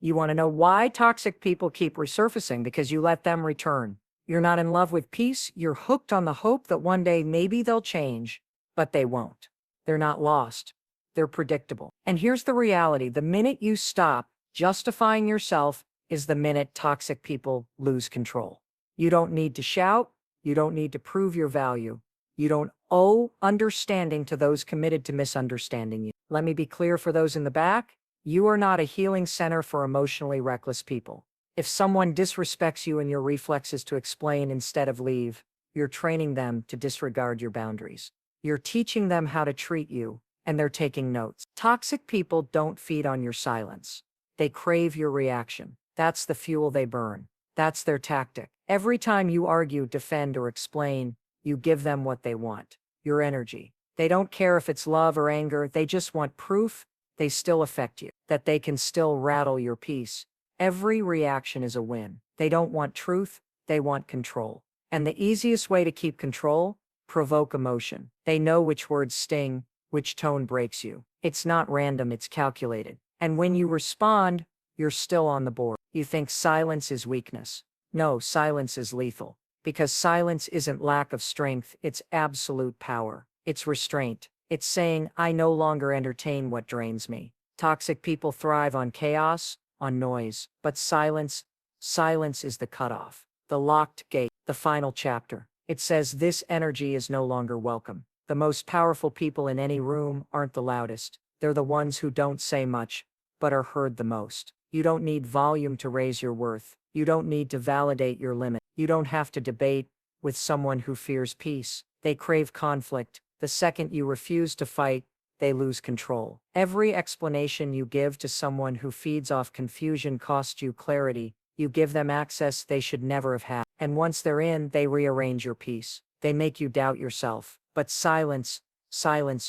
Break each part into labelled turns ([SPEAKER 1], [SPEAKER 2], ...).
[SPEAKER 1] You want to know why toxic people keep resurfacing? Because you let them return. You're not in love with peace. You're hooked on the hope that one day maybe they'll change, but they won't. They're not lost. They're predictable. And here's the reality. The minute you stop justifying yourself is the minute toxic people lose control. You don't need to shout. You don't need to prove your value. You don't owe understanding to those committed to misunderstanding you. Let me be clear for those in the back. You are not a healing center for emotionally reckless people. If someone disrespects you and your reflex is to explain instead of leave, you're training them to disregard your boundaries. You're teaching them how to treat you, and they're taking notes. Toxic people don't feed on your silence. They crave your reaction. That's the fuel they burn. That's their tactic. Every time you argue, defend, or explain, you give them what they want, your energy. They don't care if it's love or anger. They just want proof they still affect you, that they can still rattle your peace. Every reaction is a win. They don't want truth, they want control. And the easiest way to keep control? Provoke emotion. They know which words sting, which tone breaks you. It's not random, it's calculated. And when you respond, you're still on the board. You think silence is weakness. No, silence is lethal. Because silence isn't lack of strength, it's absolute power. It's restraint. It's saying, I no longer entertain what drains me. Toxic people thrive on chaos, on noise. But silence is the cutoff. The locked gate. The final chapter. It says this energy is no longer welcome. The most powerful people in any room aren't the loudest. They're the ones who don't say much, but are heard the most. You don't need volume to raise your worth. You don't need to validate your limit. You don't have to debate with someone who fears peace. They crave conflict. The second you refuse to fight, they lose control. Every explanation you give to someone who feeds off confusion costs you clarity. You give them access they should never have had. And once they're in, they rearrange your peace. They make you doubt yourself. But silence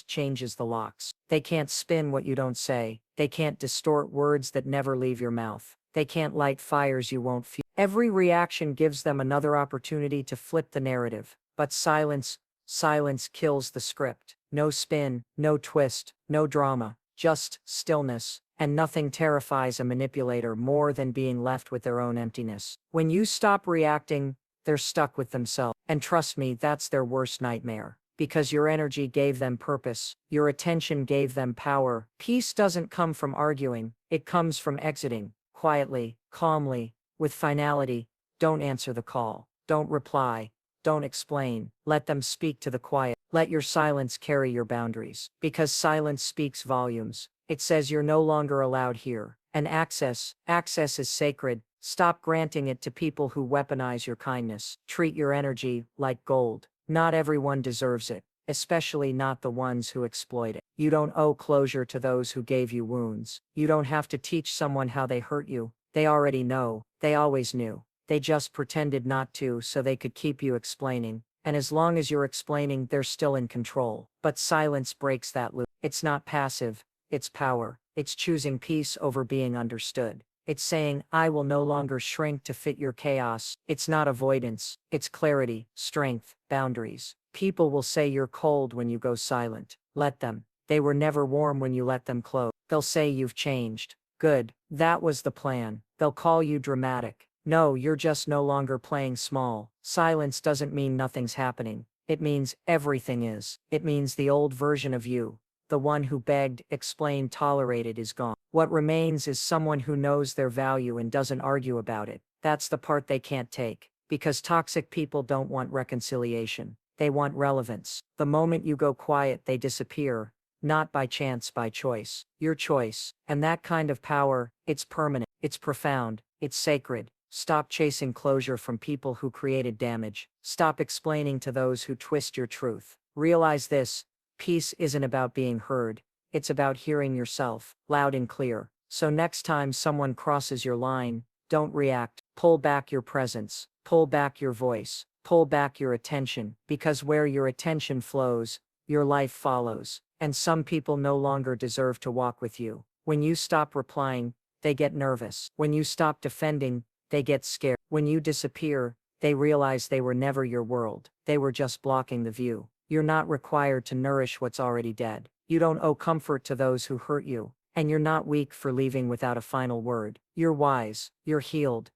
[SPEAKER 1] changes the locks. They can't spin what you don't say. They can't distort words that never leave your mouth. They can't light fires you won't feel. Every reaction gives them another opportunity to flip the narrative. But silence kills the script. No spin, no twist, no drama, just stillness. And nothing terrifies a manipulator more than being left with their own emptiness. When you stop reacting, they're stuck with themselves. And trust me, that's their worst nightmare. Because your energy gave them purpose, your attention gave them power. Peace doesn't come from arguing, it comes from exiting, quietly, calmly, with finality. Don't answer the call. Don't reply. Don't explain. Let them speak to the quiet. Let your silence carry your boundaries. Because silence speaks volumes. It says you're no longer allowed here. And access is sacred. Stop granting it to people who weaponize your kindness. Treat your energy like gold. Not everyone deserves it, especially not the ones who exploit it. You don't owe closure to those who gave you wounds. You don't have to teach someone how they hurt you. They already know. They always knew. They just pretended not to so they could keep you explaining. And as long as you're explaining, they're still in control. But silence breaks that loop. It's not passive. It's power. It's choosing peace over being understood. It's saying, I will no longer shrink to fit your chaos. It's not avoidance. It's clarity, strength, boundaries. People will say you're cold when you go silent. Let them. They were never warm when you let them close. They'll say you've changed. Good. That was the plan. They'll call you dramatic. No, you're just no longer playing small. Silence doesn't mean nothing's happening. It means everything is. It means the old version of you, the one who begged, explained, tolerated, is gone. What remains is someone who knows their value and doesn't argue about it. That's the part they can't take. Because toxic people don't want reconciliation. They want relevance. The moment you go quiet, they disappear. Not by chance, by choice. Your choice. And that kind of power, it's permanent. It's profound. It's sacred. Stop chasing closure from people who created damage. Stop explaining to those who twist your truth. Realize this. Peace isn't about being heard. It's about hearing yourself, loud and clear. So next time someone crosses your line, don't react. Pull back your presence. Pull back your voice. Pull back your attention. Because where your attention flows, your life follows. And some people no longer deserve to walk with you. When you stop replying, they get nervous. When you stop defending, they get scared. When you disappear, they realize they were never your world. They were just blocking the view. You're not required to nourish what's already dead. You don't owe comfort to those who hurt you. And you're not weak for leaving without a final word. You're wise, you're healed,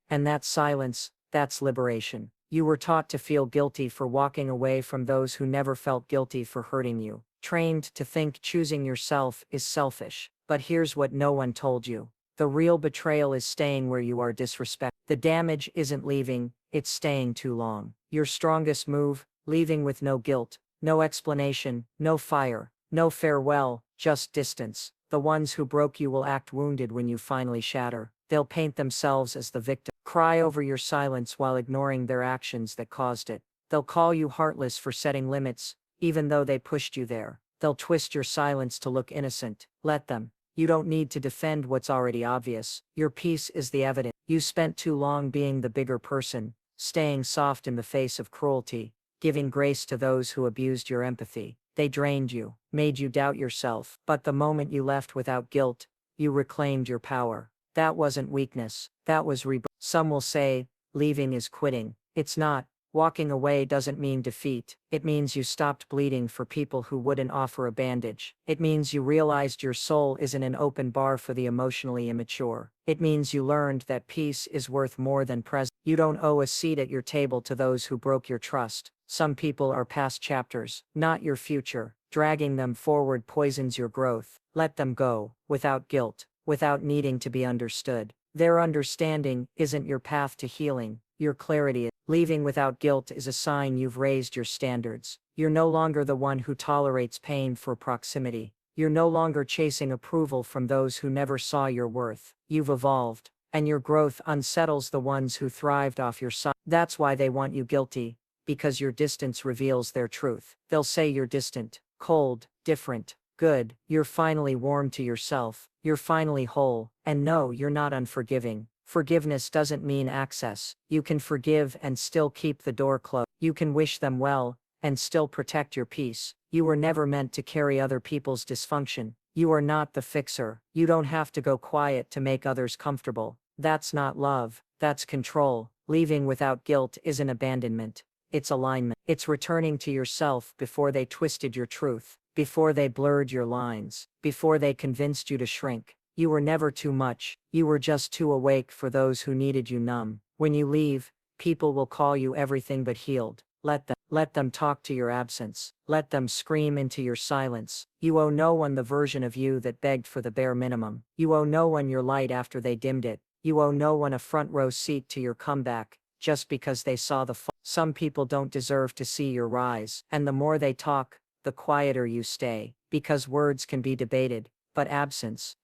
[SPEAKER 1] and that's silence, that's liberation. You were taught to feel guilty for walking away from those who never felt guilty for hurting you. Trained to think choosing yourself is selfish. But here's what no one told you. The real betrayal is staying where you are disrespected. The damage isn't leaving, it's staying too long. Your strongest move, leaving with no guilt, no explanation, no fire, no farewell, just distance. The ones who broke you will act wounded when you finally shatter. They'll paint themselves as the victim, cry over your silence while ignoring their actions that caused it. They'll call you heartless for setting limits, even though they pushed you there. They'll twist your silence to look innocent. Let them. You don't need to defend what's already obvious. Your peace is the evidence. You spent too long being the bigger person, staying soft in the face of cruelty, giving grace to those who abused your empathy. They drained you, made you doubt yourself. But the moment you left without guilt, you reclaimed your power. That wasn't weakness, that was rebirth. Some will say, leaving is quitting. It's not. Walking away doesn't mean defeat. It means you stopped bleeding for people who wouldn't offer a bandage. It means you realized your soul isn't an open bar for the emotionally immature. It means you learned that peace is worth more than presence. You don't owe a seat at your table to those who broke your trust. Some people are past chapters, not your future. Dragging them forward poisons your growth. Let them go, without guilt, without needing to be understood. Their understanding isn't your path to healing. Your clarity. Leaving without guilt is a sign you've raised your standards. You're no longer the one who tolerates pain for proximity. You're no longer chasing approval from those who never saw your worth. You've evolved, and your growth unsettles the ones who thrived off your side. That's why they want you guilty, because your distance reveals their truth. They'll say you're distant, cold, different, good. You're finally warm to yourself. You're finally whole. And no, you're not unforgiving. Forgiveness doesn't mean access. You can forgive and still keep the door closed. You can wish them well and still protect your peace. You were never meant to carry other people's dysfunction. You are not the fixer. You don't have to go quiet to make others comfortable. That's not love. That's control. Leaving without guilt isn't abandonment. It's alignment. It's returning to yourself before they twisted your truth, before they blurred your lines, before they convinced you to shrink. You were never too much. You were just too awake for those who needed you numb. When you leave, people will call you everything but healed. Let them talk to your absence. Let them scream into your silence. You owe no one the version of you that begged for the bare minimum. You owe no one your light after they dimmed it. You owe no one a front row seat to your comeback, just because they saw the fall. Some people don't deserve to see your rise. And the more they talk, the quieter you stay. Because words can be debated. But absence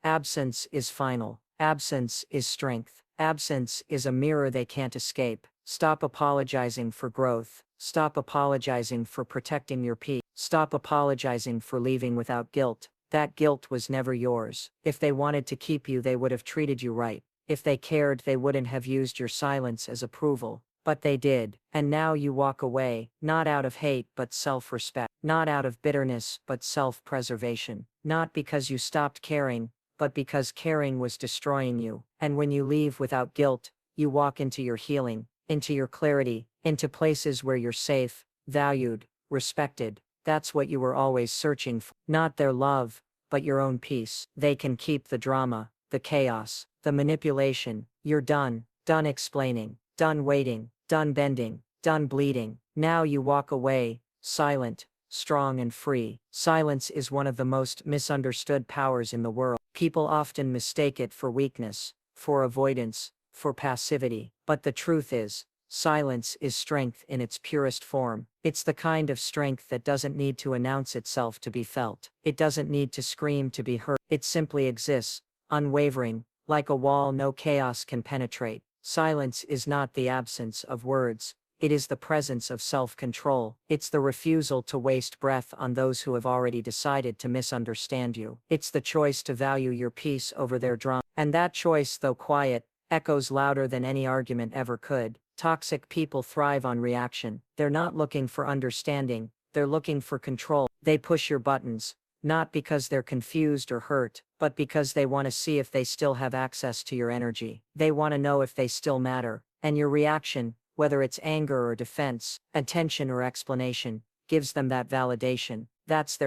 [SPEAKER 1] is final. Absence is strength. Absence is a mirror they can't escape. Stop apologizing for growth. Stop apologizing for protecting your peace. Stop apologizing for leaving without guilt. That guilt was never yours. If they wanted to keep you, they would have treated you right. If they cared, they wouldn't have used your silence as approval. But they did. And now you walk away, not out of hate but self-respect. Not out of bitterness but self-preservation. Not because you stopped caring, but because caring was destroying you. And when you leave without guilt, you walk into your healing, into your clarity, into places where you're safe, valued, respected. That's what you were always searching for. Not their love, but your own peace. They can keep the drama, the chaos, the manipulation. You're done. Done explaining. Done waiting. Done bending. Done bleeding. Now you walk away, silent, strong and free. Silence is one of the most misunderstood powers in the world. People often mistake it for weakness, for avoidance, for passivity. But the truth is, silence is strength in its purest form. It's the kind of strength that doesn't need to announce itself to be felt. It doesn't need to scream to be heard. It simply exists, unwavering, like a wall no chaos can penetrate. Silence is not the absence of words. It is the presence of self-control. It's the refusal to waste breath on those who have already decided to misunderstand you. It's the choice to value your peace over their drama. And that choice, though quiet, echoes louder than any argument ever could. Toxic people thrive on reaction. They're not looking for understanding. They're looking for control. They push your buttons, not because they're confused or hurt, but because they want to see if they still have access to your energy. They want to know if they still matter. And your reaction, whether it's anger or defense, attention or explanation, gives them that validation. That's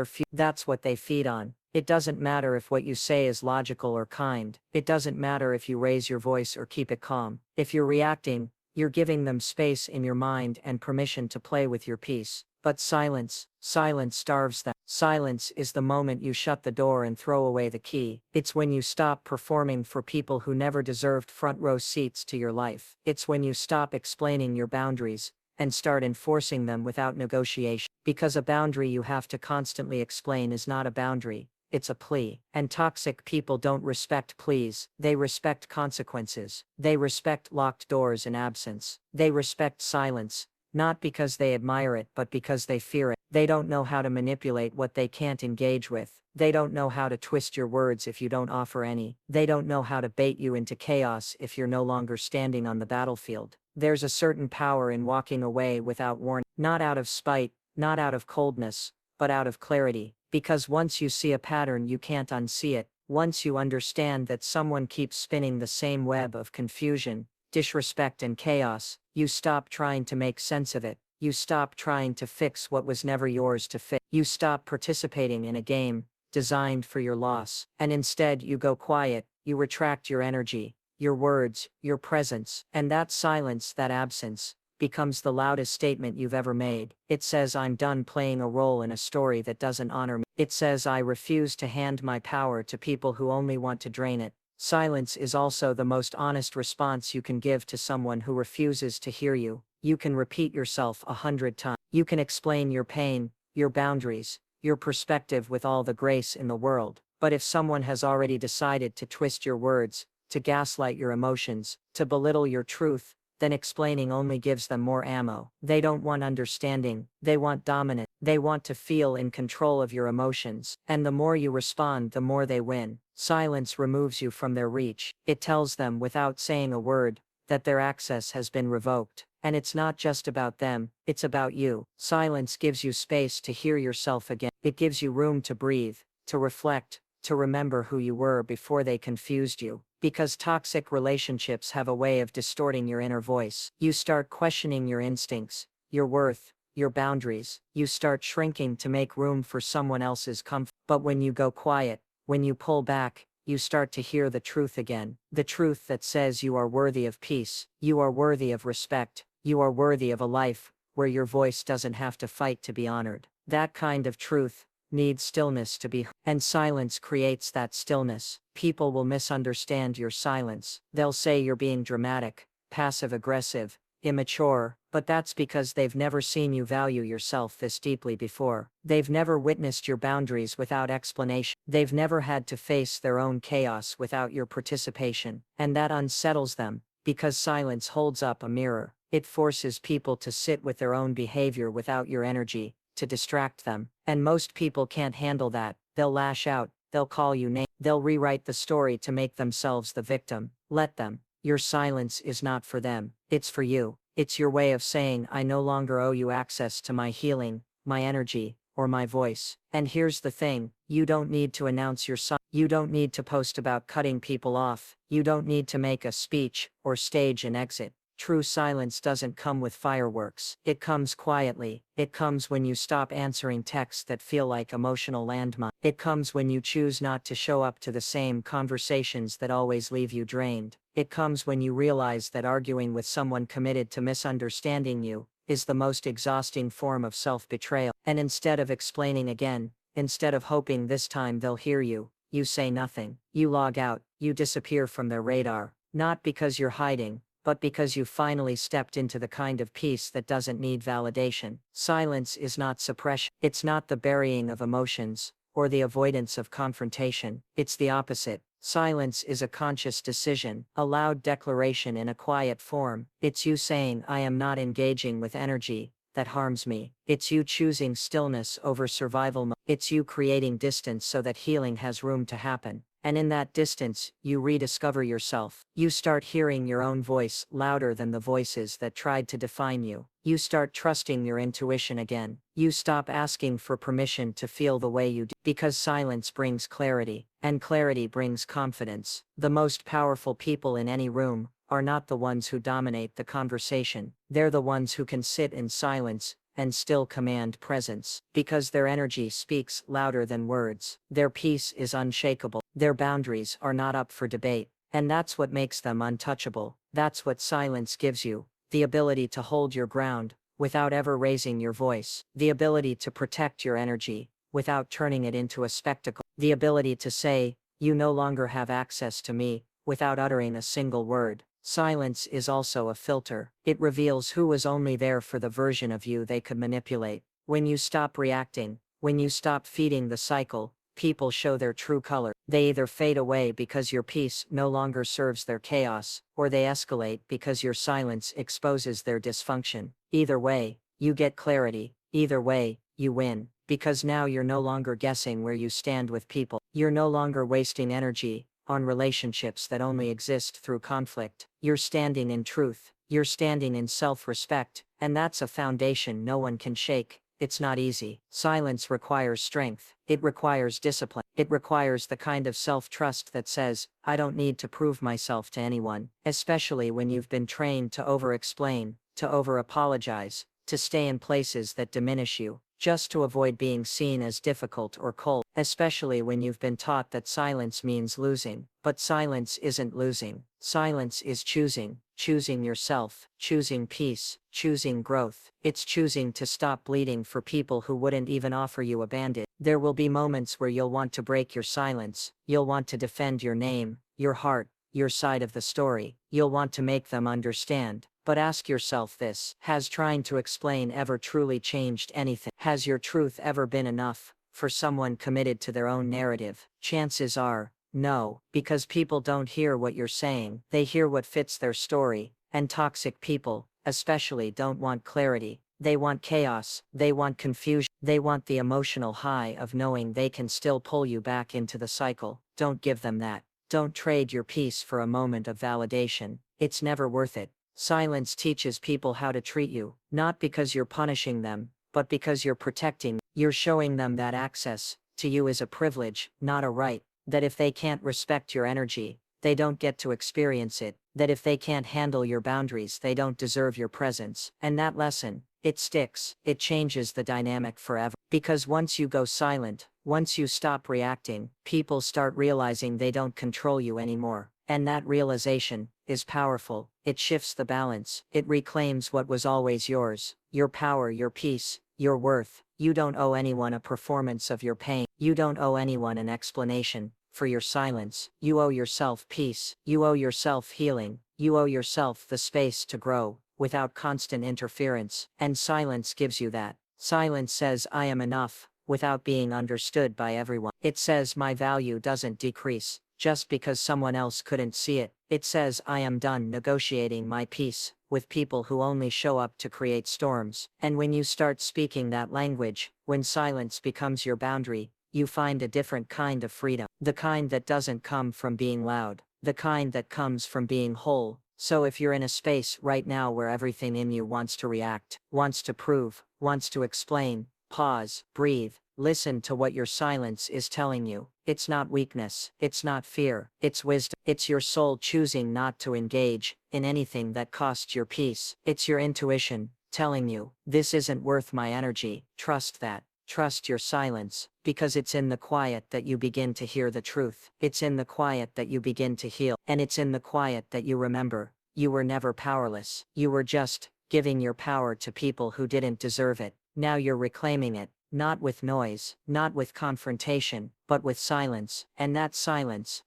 [SPEAKER 1] what they feed on. It doesn't matter if what you say is logical or kind. It doesn't matter if you raise your voice or keep it calm. If you're reacting, you're giving them space in your mind and permission to play with your peace. But silence starves them. Silence is the moment you shut the door and throw away the key. It's when you stop performing for people who never deserved front row seats to your life. It's when you stop explaining your boundaries and start enforcing them without negotiation. Because a boundary you have to constantly explain is not a boundary, it's a plea. And toxic people don't respect pleas, they respect consequences. They respect locked doors and absence. They respect silence, not because they admire it but because they fear it. They don't know how to manipulate what they can't engage with. They don't know how to twist your words if you don't offer any. They don't know how to bait you into chaos if you're no longer standing on the battlefield. There's a certain power in walking away without warning, not out of spite, not out of coldness, but out of clarity. Because once you see a pattern you can't unsee it. Once you understand that someone keeps spinning the same web of confusion, disrespect and chaos, you stop trying to make sense of it. You stop trying to fix what was never yours to fix. You stop participating in a game designed for your loss. And instead you go quiet, you retract your energy, your words, your presence. And that silence, that absence, becomes the loudest statement you've ever made. It says, I'm done playing a role in a story that doesn't honor me. It says, I refuse to hand my power to people who only want to drain it. Silence is also the most honest response you can give to someone who refuses to hear you. You can repeat yourself 100 times. You can explain your pain, your boundaries, your perspective with all the grace in the world. But if someone has already decided to twist your words, to gaslight your emotions, to belittle your truth, then explaining only gives them more ammo. They don't want understanding, they want dominance. They want to feel in control of your emotions. And the more you respond, the more they win. Silence removes you from their reach. It tells them without saying a word that their access has been revoked. And it's not just about them, it's about you. Silence gives you space to hear yourself again. It gives you room to breathe, to reflect, to remember who you were before they confused you. Because toxic relationships have a way of distorting your inner voice. You start questioning your instincts, your worth, your boundaries. You start shrinking to make room for someone else's comfort. But when you go quiet, when you pull back, you start to hear the truth again. The truth that says you are worthy of peace, you are worthy of respect, you are worthy of a life where your voice doesn't have to fight to be honored. That kind of truth needs stillness to be heard. And silence creates that stillness. People will misunderstand your silence. They'll say you're being dramatic, passive-aggressive, immature, but that's because they've never seen you value yourself this deeply before. They've never witnessed your boundaries without explanation. They've never had to face their own chaos without your participation. And that unsettles them, because silence holds up a mirror. It forces people to sit with their own behavior without your energy to distract them. And most people can't handle that. They'll lash out, they'll call you names, they'll rewrite the story to make themselves the victim. Let them. Your silence is not for them, it's for you. It's your way of saying, I no longer owe you access to my healing, my energy, or my voice. And here's the thing, you don't need to announce your silence. You don't need to post about cutting people off. You don't need to make a speech or stage an exit. True silence doesn't come with fireworks. It comes quietly. It comes when you stop answering texts that feel like emotional landmines. It comes when you choose not to show up to the same conversations that always leave you drained. It comes when you realize that arguing with someone committed to misunderstanding you is the most exhausting form of self-betrayal. And instead of explaining again, instead of hoping this time they'll hear you, you say nothing. You log out, you disappear from their radar. Not because you're hiding, but because you finally stepped into the kind of peace that doesn't need validation. Silence is not suppression. It's not the burying of emotions, or the avoidance of confrontation. It's the opposite. Silence is a conscious decision, a loud declaration in a quiet form. It's you saying, I am not engaging with energy that harms me. It's you choosing stillness over survival mode. It's you creating distance so that healing has room to happen. And in that distance, you rediscover yourself. You start hearing your own voice louder than the voices that tried to define you. You start trusting your intuition again. You stop asking for permission to feel the way you do. Because silence brings clarity, and clarity brings confidence. The most powerful people in any room are not the ones who dominate the conversation. They're the ones who can sit in silence, and still command presence, because their energy speaks louder than words. Their peace is unshakable. Their boundaries are not up for debate. And that's what makes them untouchable. That's what silence gives you: the ability to hold your ground without ever raising your voice, the ability to protect your energy without turning it into a spectacle, the ability to say, "You no longer have access to me," without uttering a single word. Silence is also a filter. It reveals who was only there for the version of you they could manipulate. When you stop reacting, when you stop feeding the cycle, people show their true color. They either fade away because your peace no longer serves their chaos, or they escalate because your silence exposes their dysfunction. Either way, you get clarity. Either way, you win. Because now you're no longer guessing where you stand with people. You're no longer wasting energy on relationships that only exist through conflict. You're standing in truth. You're standing in self-respect, and that's a foundation no one can shake. It's not easy. Silence requires strength. It requires discipline. It requires the kind of self-trust that says, "I don't need to prove myself to anyone," especially when you've been trained to over-explain, to over-apologize, to stay in places that diminish you, just to avoid being seen as difficult or cold, especially when you've been taught that silence means losing. But silence isn't losing. Silence is choosing. Choosing yourself, choosing peace, choosing growth. It's choosing to stop bleeding for people who wouldn't even offer you a band-aid. There will be moments where you'll want to break your silence. You'll want to defend your name, your heart, your side of the story. You'll want to make them understand. But ask yourself this: has trying to explain ever truly changed anything? Has your truth ever been enough for someone committed to their own narrative? Chances are, no, because people don't hear what you're saying, they hear what fits their story. And toxic people, especially, don't want clarity. They want chaos, they want confusion, they want the emotional high of knowing they can still pull you back into the cycle. Don't give them that. Don't trade your peace for a moment of validation. It's never worth it. Silence teaches people how to treat you, not because you're punishing them, but because you're protecting. You're showing them that access to you is a privilege, not a right. That if they can't respect your energy, they don't get to experience it. That if they can't handle your boundaries, they don't deserve your presence. And that lesson, it sticks. It changes the dynamic forever. Because once you go silent, once you stop reacting, people start realizing they don't control you anymore. And that realization is powerful. It shifts the balance. It reclaims what was always yours: your power, your peace, your worth. You don't owe anyone a performance of your pain. You don't owe anyone an explanation for your silence. You owe yourself peace. You owe yourself healing. You owe yourself the space to grow without constant interference. And silence gives you that. Silence says, "I am enough," without being understood by everyone. It says, "My value doesn't decrease just because someone else couldn't see it." It says, "I am done negotiating my peace with people who only show up to create storms." And when you start speaking that language, when silence becomes your boundary, you find a different kind of freedom. The kind that doesn't come from being loud. The kind that comes from being whole. So if you're in a space right now where everything in you wants to react, wants to prove, wants to explain, pause, breathe, listen to what your silence is telling you. It's not weakness, it's not fear, it's wisdom. It's your soul choosing not to engage in anything that costs your peace. It's your intuition telling you, "This isn't worth my energy." Trust that. Trust your silence, because it's in the quiet that you begin to hear the truth. It's in the quiet that you begin to heal. And it's in the quiet that you remember, you were never powerless. You were just giving your power to people who didn't deserve it. Now you're reclaiming it, not with noise, not with confrontation, but with silence. And that silence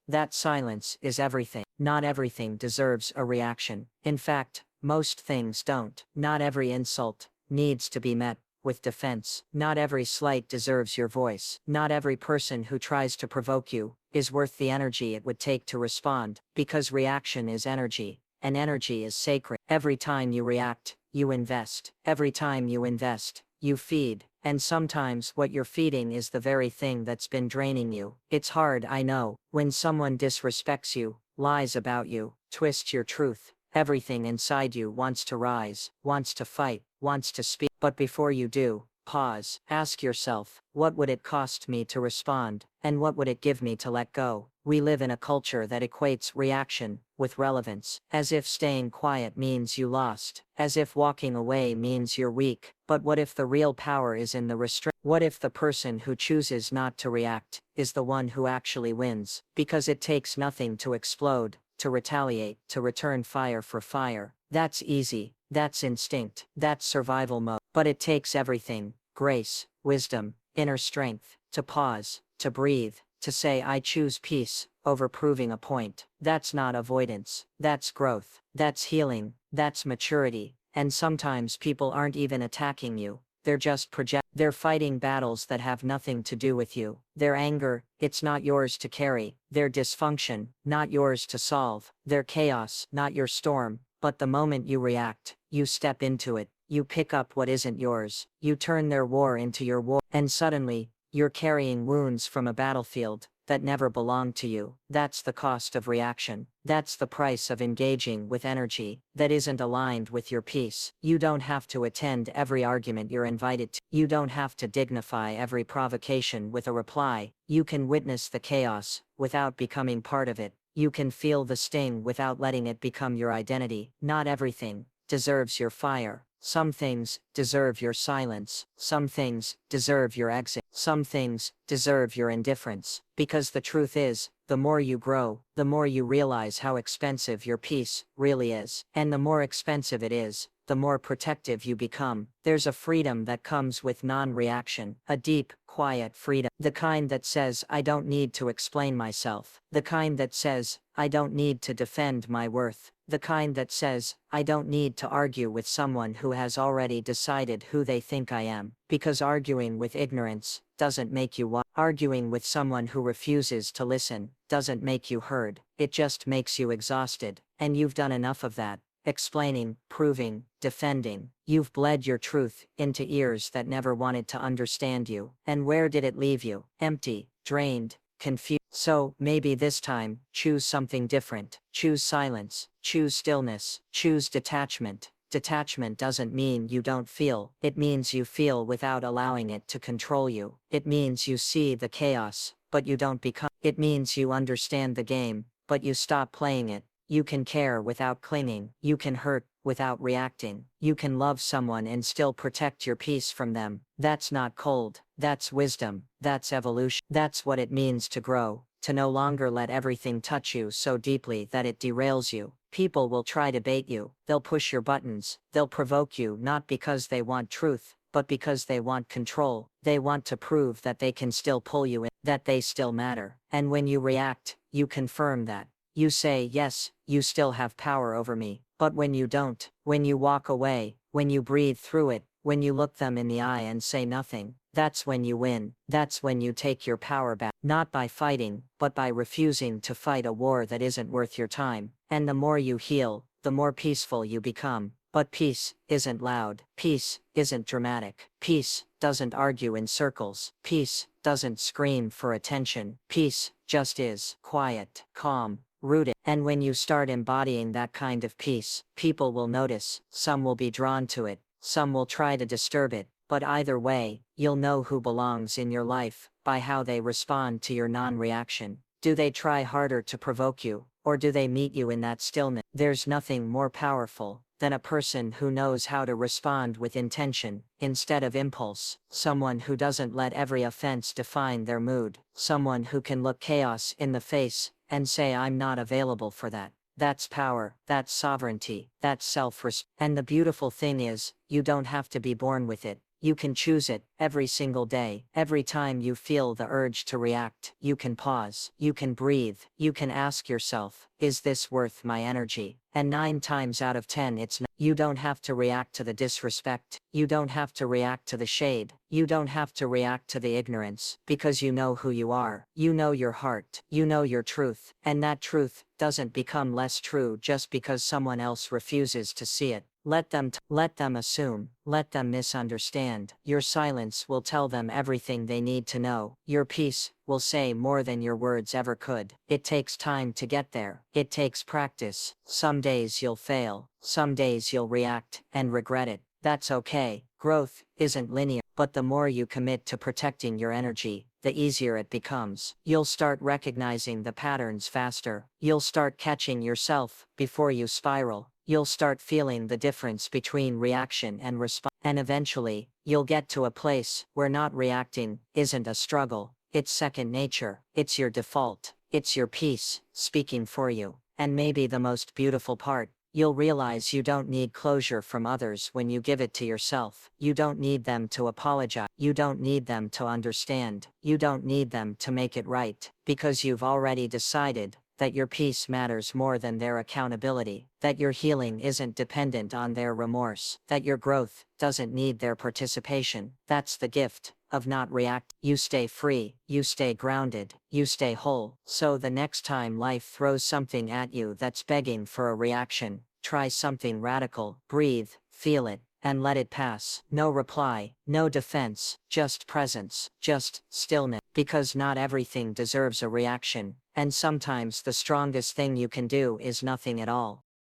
[SPEAKER 1] is everything. Not everything deserves a reaction. In fact, most things don't. Not every insult needs to be met with defense. Not every slight deserves your voice. Not every person who tries to provoke you is worth the energy it would take to respond, because reaction is energy, and energy is sacred. Every time you react, you invest. Every time you invest, you feed. And sometimes what you're feeding is the very thing that's been draining you. It's hard, I know, when someone disrespects you, lies about you, twists your truth. Everything inside you wants to rise, wants to fight, wants to speak. But before you do, Pause. Ask yourself, what would it cost me to respond, and what would it give me to let go? We live in a culture that equates reaction with relevance, as if staying quiet means you lost, as if walking away means you're weak. But what if the real power is in the restraint? What if the person who chooses not to react is the one who actually wins? Because it takes nothing to explode, to retaliate, to return fire for fire. That's easy, that's instinct, that's survival mode. But it takes everything: grace, wisdom, inner strength, to pause, to breathe, to say I choose peace over proving a point. That's not avoidance, that's growth, that's healing, that's maturity. And sometimes people aren't even attacking you, they're just they're fighting battles that have nothing to do with you. Their anger, it's not yours to carry. Their dysfunction, not yours to solve. Their chaos, not your storm. But the moment you react, you step into it. You pick up what isn't yours. You turn their war into your war. And suddenly, you're carrying wounds from a battlefield that never belonged to you. That's the cost of reaction. That's the price of engaging with energy that isn't aligned with your peace. You don't have to attend every argument you're invited to. You don't have to dignify every provocation with a reply. You can witness the chaos without becoming part of it. You can feel the sting without letting it become your identity. Not everything deserves your fire. Some things deserve your silence. Some things deserve your exit. Some things deserve your indifference. Because the truth is, the more you grow, the more you realize how expensive your peace really is. And the more expensive it is, the more protective you become. There's a freedom that comes with non-reaction, a deep, quiet freedom. The kind that says, I don't need to explain myself. The kind that says, I don't need to defend my worth. The kind that says, I don't need to argue with someone who has already decided who they think I am. Because arguing with ignorance doesn't make you wise. Arguing with someone who refuses to listen doesn't make you heard. It just makes you exhausted. And you've done enough of that. Explaining, proving, defending. You've bled your truth into ears that never wanted to understand you. And where did it leave you? Empty, drained, confused. So, maybe this time, choose something different. Choose silence, choose stillness, choose detachment. Detachment doesn't mean you don't feel. It means you feel without allowing it to control you. It means you see the chaos, but you don't become. It means you understand the game, but you stop playing it. You can care without clinging. You can hurt without reacting. You can love someone and still protect your peace from them. That's not cold. That's wisdom. That's evolution. That's what it means to grow, to no longer let everything touch you so deeply that it derails you. People will try to bait you. They'll push your buttons. They'll provoke you not because they want truth, but because they want control. They want to prove that they can still pull you in, that they still matter. And when you react, you confirm that. You say, yes, you still have power over me. But when you don't, when you walk away, when you breathe through it, when you look them in the eye and say nothing, that's when you win. That's when you take your power back. Not by fighting, but by refusing to fight a war that isn't worth your time. And the more you heal, the more peaceful you become. But peace isn't loud. Peace isn't dramatic. Peace doesn't argue in circles. Peace doesn't scream for attention. Peace just is quiet, calm, rooted. And when you start embodying that kind of peace, people will notice. Some will be drawn to it. Some will try to disturb it. But either way, you'll know who belongs in your life by how they respond to your non-reaction. Do they try harder to provoke you, or do they meet you in that stillness? There's nothing more powerful than a person who knows how to respond with intention instead of impulse. Someone who doesn't let every offense define their mood. Someone who can look chaos in the face and say, I'm not available for that. That's power, that's sovereignty, that's self-respect. And the beautiful thing is, you don't have to be born with it. You can choose it every single day. Every time you feel the urge to react, you can pause, you can breathe, you can ask yourself, is this worth my energy? And 9 times out of 10 it's not. You don't have to react to the disrespect. You don't have to react to the shade. You don't have to react to the ignorance, because you know who you are. You know your heart. You know your truth. And that truth doesn't become less true just because someone else refuses to see it. Let them assume, let them misunderstand. Your silence will tell them everything they need to know. Your peace will say more than your words ever could. It takes time to get there. It takes practice. Some days you'll fail. Some days you'll react and regret it. That's okay. Growth isn't linear. but the more you commit to protecting your energy, the easier it becomes. You'll start recognizing the patterns faster. You'll start catching yourself before you spiral. You'll start feeling the difference between reaction and response. And eventually, you'll get to a place where not reacting isn't a struggle. It's second nature. It's your default. It's your peace speaking for you. And maybe the most beautiful part, you'll realize you don't need closure from others when you give it to yourself. You don't need them to apologize. You don't need them to understand. You don't need them to make it right, because you've already decided that your peace matters more than their accountability, that your healing isn't dependent on their remorse, that your growth doesn't need their participation. That's the gift of not react. You stay free, you stay grounded, you stay whole. So the next time life throws something at you that's begging for a reaction, try something radical. Breathe, feel it, and let it pass. No reply, no defense, just presence, just stillness. Because not everything deserves a reaction, and sometimes the strongest thing you can do is nothing at all.